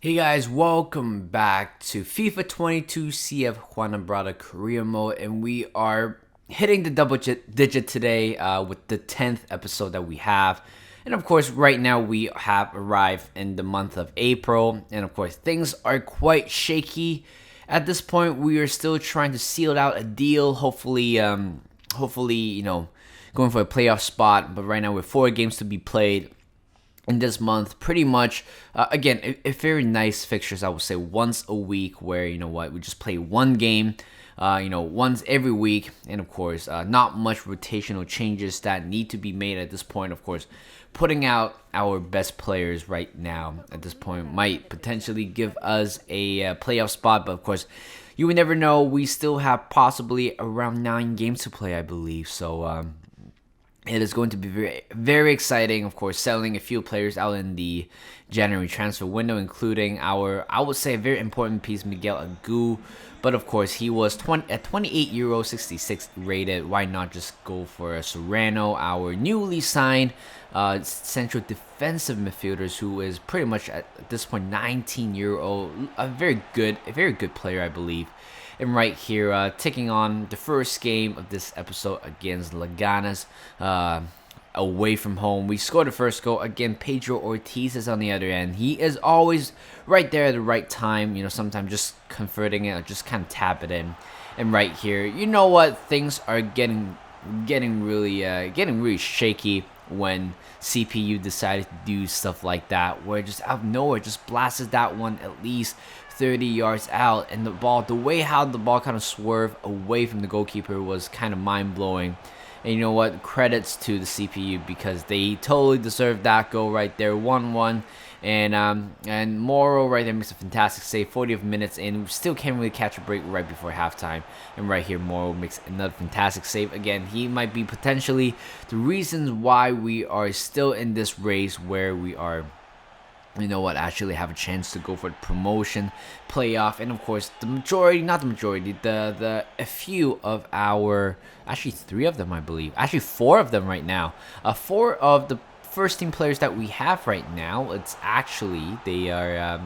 Hey guys, welcome back to FIFA 22 CF Fuenlabrada Career Mode, and we are hitting the double digit today with the 10th episode that we have. And of course, right now we have arrived in the month of April, and of course, things are quite shaky. At this point, we are still trying to seal out a deal. Hopefully, going for a playoff spot. But right now, with 4 games to be played in this month, pretty much again a very nice fixtures, I would say, once a week, where we just play one game once every week. And of course, not much rotational changes that need to be made at this point. Of course, putting out our best players right now at this point might potentially give us a playoff spot, but of course you would never know. We still have possibly around 9 games to play, I believe. So it is going to be very, very exciting. Of course, selling a few players out in the January transfer window, including I would say, a very important piece, Miguel Agu. But of course, he was 28 euro 66 rated. Why not just go for a Serrano, our newly signed central defensive midfielders, who is pretty much at this point 19-year-old, a very good player, I believe. And right here, taking on the first game of this episode against Laganas, away from home. We scored the first goal. Again, Pedro Ortiz is on the other end. He is always right there at the right time. Sometimes just converting it or just kind of tap it in. And right here, you know what? Things are getting really shaky when CPU decided to do stuff like that, where just out of nowhere just blasted that one at least 30 yards out. And the way how the ball kind of swerved away from the goalkeeper was kind of mind-blowing. And you know what? Credits to the CPU, because they totally deserved that goal right there, 1-1. And Morrow right there makes a fantastic save. 40th minutes in, we still can't really catch a break right before halftime. And right here, Morrow makes another fantastic save. Again, he might be potentially the reasons why we are still in this race, where we are, actually have a chance to go for the promotion playoff. And of course, a few of our, actually 3 of them, I believe, actually 4 of them right now, 4 of the first team players that we have right now, it's actually they're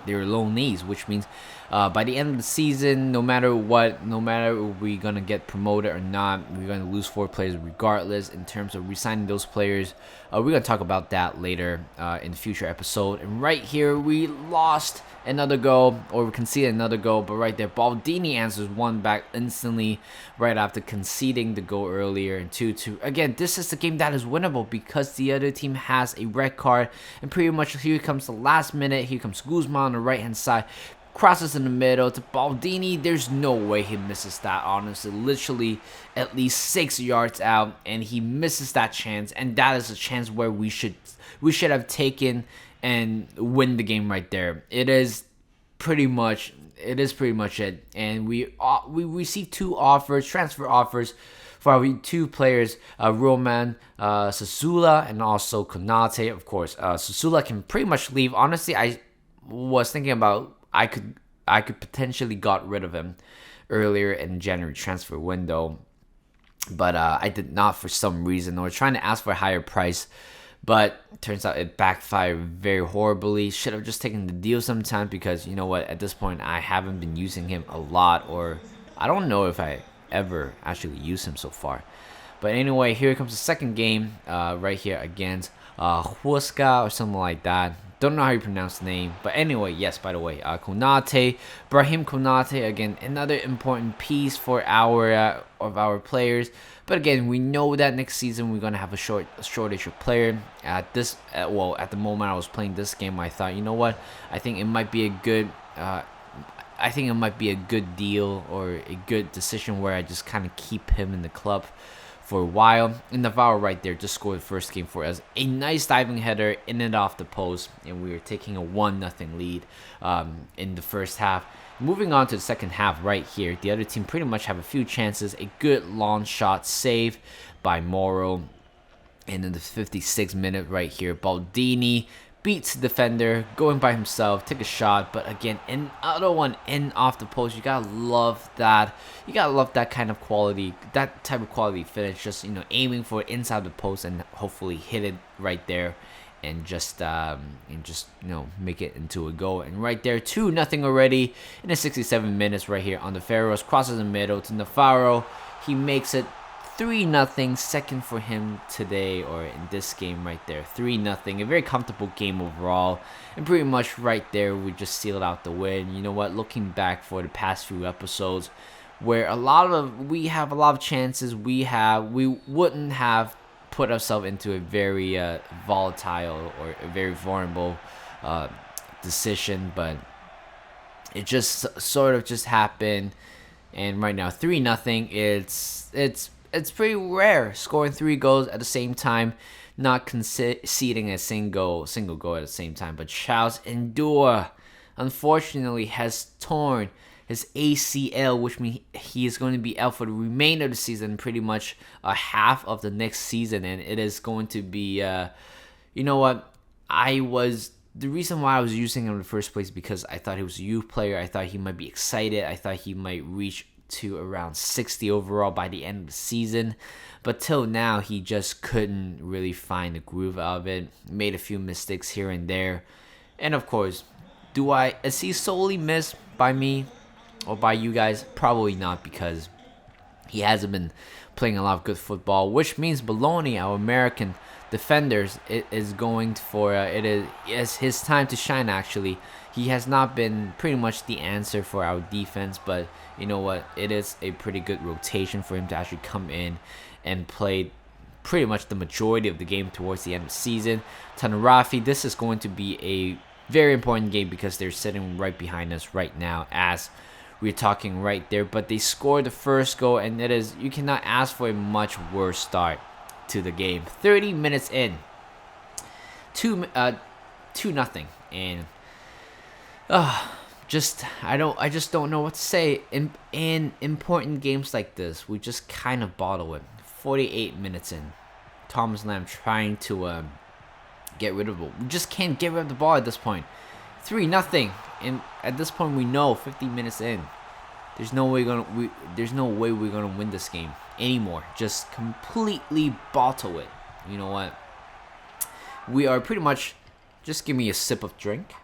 loanees, which means by the end of the season, no matter if we're gonna get promoted or not, we're gonna lose 4 players regardless. In terms of resigning those players, we're gonna talk about that later in the future episode. And right here, we lost another goal, or we conceded another goal, but right there, Baldini answers one back instantly right after conceding the goal earlier in 2-2. Again, this is the game that is winnable because the other team has a red card, and pretty much here comes the last minute. Here comes Guzman on the right hand side, crosses in the middle to Baldini. There's no way he misses that, honestly. Literally at least 6 yards out, and he misses that chance. And that is a chance where we should have taken and win the game right there. It is pretty much it. And we received 2 transfer offers for our 2 players, Roman Sasula and also Konate. Of course, Sasula can pretty much leave. Honestly, I was thinking about I could potentially got rid of him earlier in January transfer window, but I did not for some reason, or trying to ask for a higher price. But turns out it backfired very horribly. Should have just taken the deal sometime, because you know what? At this point, I haven't been using him a lot, or I don't know if I ever actually used him so far. But anyway, here comes the second game right here against Huasca or something like that. Don't know how you pronounce the name. But anyway, yes, by the way, Konate, Brahim Konate, again, another important piece for our players. But again, we know that next season we're going to have a shortage of player. At the moment I was playing this game, I thought, you know what? I think it might be a good deal, or a good decision, where I just kind of keep him in the club for a while. And Navarro right there just scored the first game for us. A nice diving header in and off the post, and we were taking a 1-0 lead in the first half. Moving on to the second half right here, the other team pretty much have a few chances. A good long shot saved by Morrow. And in the 56th minute right here, Baldini beats the defender, going by himself, take a shot, but again, another one in off the post. You gotta love that. You gotta love that kind of quality, that type of quality finish. Just aiming for inside the post and hopefully hit it right there just make it into a goal. And right there, 2-0 already in the 67 minutes right here on the Pharaohs. Crosses in the middle to Navarro. He makes it 3-0, second for him today, or in this game right there. 3-0, a very comfortable game overall. And pretty much right there, we just sealed out the win. You know what, looking back for the past few episodes, where we have a lot of chances, we wouldn't have put ourselves into a very volatile or a very vulnerable decision, but it just sort of just happened. And right now, 3-0. It's pretty rare scoring 3 goals at the same time, not conceding a single goal at the same time. But Charles Endure, unfortunately, has torn his ACL, which means he is going to be out for the remainder of the season, pretty much a half of the next season. And it is going to be, you know what, the reason why I was using him in the first place because I thought he was a youth player. I thought he might be excited. I thought he might reach to around 60 overall by the end of the season. But till now, he just couldn't really find the groove of it. Made a few mistakes here and there. And of course, is he solely missed by me or by you guys? Probably not, because he hasn't been playing a lot of good football, which means Bologna, our American defenders, it is his time to shine. Actually, he has not been pretty much the answer for our defense, but you know what, it is a pretty good rotation for him to actually come in and play pretty much the majority of the game towards the end of the season. Tanarafi, this is going to be a very important game because they're sitting right behind us right now as we're talking right there. But they scored the first goal, and you cannot ask for a much worse start to the game. 30 minutes in, 2-0, and I just don't know what to say. In important games like this, we just kind of bottle it. 48 minutes in, Thomas Lamb trying to get rid of it. We just can't get rid of the ball at this point. 3-0, and at this point we know 50 minutes in, there's no way we're gonna win this game anymore. Just completely bottle it. You know what? We are pretty much. Just give me a sip of drink.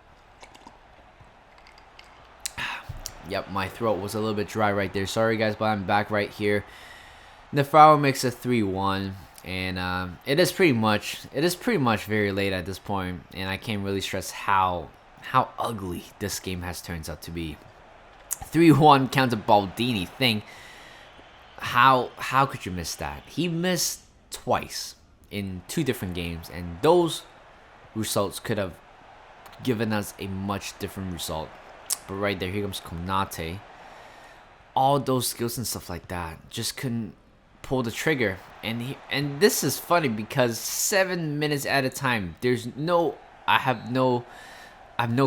Yep, my throat was a little bit dry right there. Sorry guys, but I'm back right here. Navarro makes a 3-1. And it is pretty much very late at this point, and I can't really stress how ugly this game has turned out to be. 3-1 counter Baldini thing. How could you miss that? He missed twice in 2 different games, and those results could have given us a much different result. But right there, here comes Konate. All those skills and stuff like that, just couldn't pull the trigger. And this is funny because 7 minutes at a time, I have no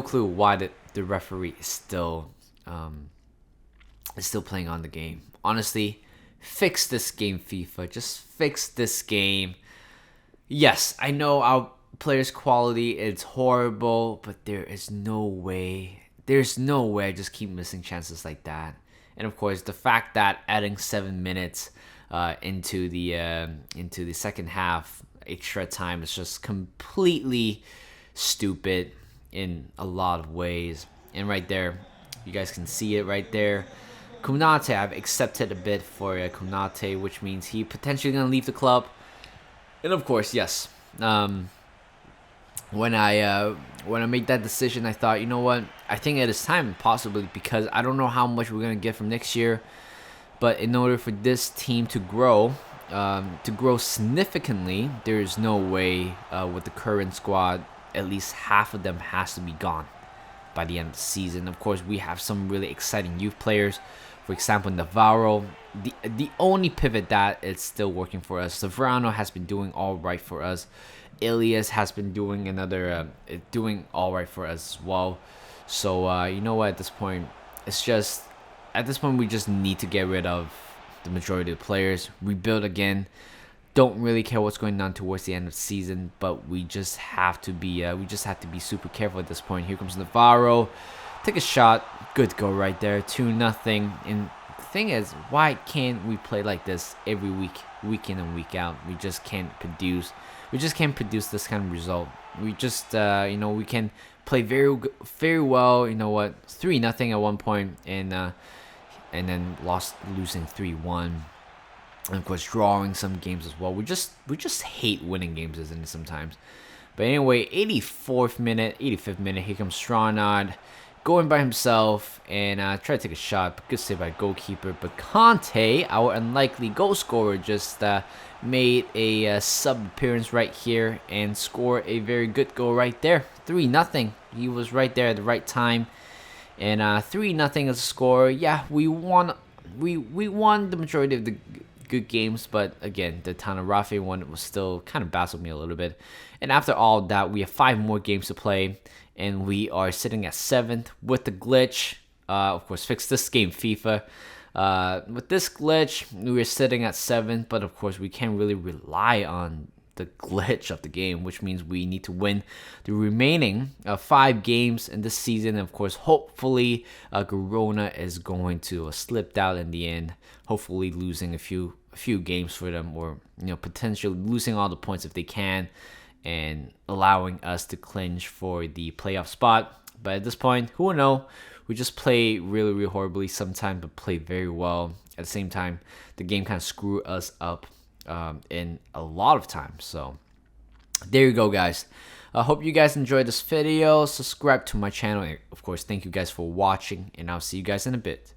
clue why the referee is still playing on the game. Honestly, fix this game, FIFA. Just fix this game. Yes, I know our players' quality is horrible, but there is no way. There's no way I just keep missing chances like that. And of course, the fact that adding 7 minutes into the second half extra time is just completely stupid in a lot of ways. And right there, you guys can see it right there. Konate, I've accepted a bid for Konate, which means he potentially gonna leave the club. And of course, yes. When I made that decision, I thought, you know what? I think it is time, possibly, because I don't know how much we're gonna get from next year. But in order for this team to grow significantly, there is no way with the current squad, at least half of them has to be gone by the end of the season. Of course, we have some really exciting youth players. For example, Navarro, the only pivot that is still working for us. Severano has been doing all right for us. Ilias has been doing doing all right for us as well. So you know what? At this point, we just need to get rid of the majority of the players, rebuild again. Don't really care what's going on towards the end of the season, but we just have to be super careful at this point. Here comes Navarro, take a shot, good goal right there, 2-0 in the thing is, why can't we play like this every week in and week out? We just can't produce. We just can't produce this kind of result. We just, we can play very well. You know what? 3-0 at one point, and then losing 3-1. And of course, drawing some games as well. We just hate winning games, isn't it? Sometimes. But anyway, 85th minute, here comes Stronad, going by himself and try to take a shot. But good save by goalkeeper. But Conte, our unlikely goal scorer, just made a sub appearance right here and scored a very good goal right there. 3-0. He was right there at the right time, and 3-0 is a score. Yeah, we won. We won the majority of the good games, but again, the Tenerife one was still kind of baffled me a little bit. And after all that, we have 5 more games to play, and we are sitting at 7th with the glitch. Of course, fix this game, FIFA. With this glitch, we are sitting at 7th, but of course, we can't really rely on the glitch of the game, which means we need to win the remaining 5 games in this season. And of course, hopefully, Corona is going to slip out in the end. Hopefully, losing a few games for them, or potentially losing all the points if they can, and allowing us to clinch for the playoff spot. But at this point, who will know? We just play really, really horribly sometimes, but play very well. At the same time, the game kind of screw us up in a lot of times. So there you go, guys. I hope you guys enjoyed this video. Subscribe to my channel. And of course, thank you guys for watching, and I'll see you guys in a bit.